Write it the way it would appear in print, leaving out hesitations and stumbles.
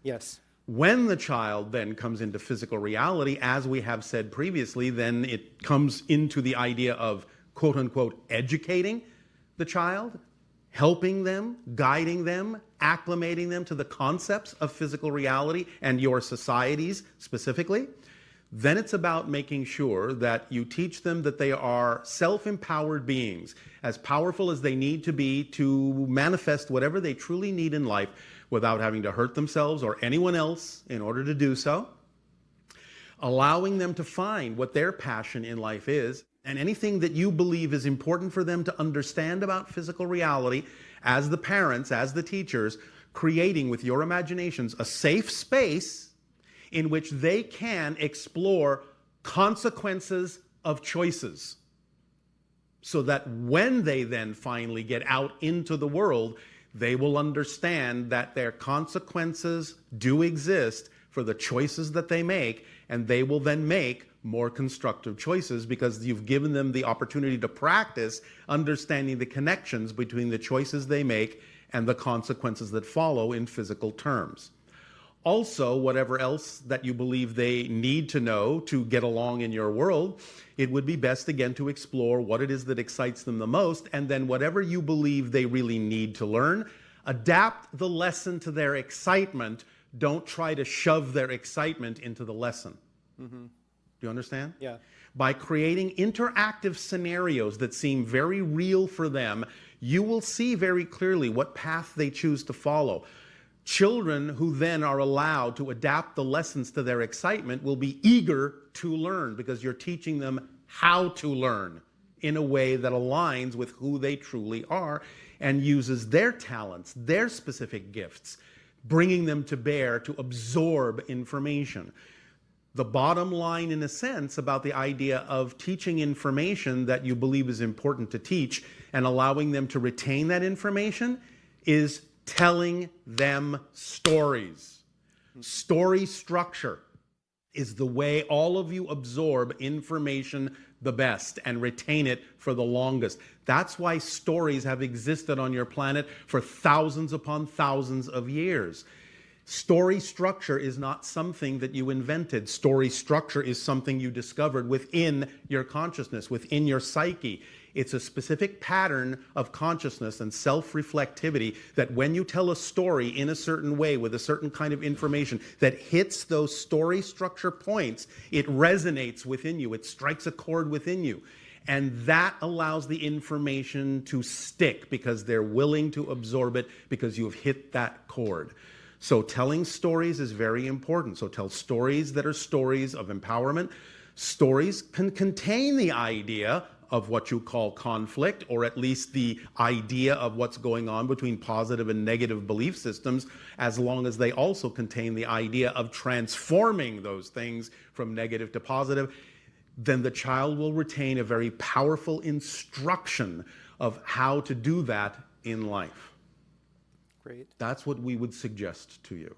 Yes. When the child then comes into physical reality, as we have said previously, then it comes into the idea of, quote unquote, educating the child, helping them, guiding them, acclimating them to the concepts of physical reality and your societies specifically. Then it's about making sure that you teach them that they are self-empowered beings, as powerful as they need to be to manifest whatever they truly need in life without having to hurt themselves or anyone else in order to do so. Allowing them to find what their passion in life is, and anything that you believe is important for them to understand about physical reality, as the parents, as the teachers, creating with your imaginations a safe space in which they can explore consequences of choices, so that when they then finally get out into the world, they will understand that their consequences do exist for the choices that they make, and they will then make more constructive choices because you've given them the opportunity to practice understanding the connections between the choices they make and the consequences that follow in physical terms. Also, whatever else that you believe they need to know to get along in your world, it would be best again to explore what it is that excites them the most, and then whatever you believe they really need to learn, adapt the lesson to their excitement. Don't try to shove their excitement into the lesson. Mm-hmm. Do you understand? Yeah. By creating interactive scenarios that seem very real for them, you will see very clearly what path they choose to follow. Children who then are allowed to adapt the lessons to their excitement will be eager to learn because you're teaching them how to learn in a way that aligns with who they truly are and uses their talents, their specific gifts, bringing them to bear to absorb information. The bottom line, in a sense, about the idea of teaching information that you believe is important to teach and allowing them to retain that information is telling them stories. Story structure is the way all of you absorb information the best and retain it for the longest. That's why stories have existed on your planet for thousands upon thousands of years. Story structure is not something that you invented. Story structure is something you discovered within your consciousness, within your psyche. It's a specific pattern of consciousness and self-reflectivity that when you tell a story in a certain way with a certain kind of information that hits those story structure points, it resonates within you. It strikes a chord within you. And that allows the information to stick because they're willing to absorb it because you have hit that chord. So telling stories is very important. So tell stories that are stories of empowerment. Stories can contain the idea of what you call conflict, or at least the idea of what's going on between positive and negative belief systems, as long as they also contain the idea of transforming those things from negative to positive. Then the child will retain a very powerful instruction of how to do that in life. Great. That's what we would suggest to you.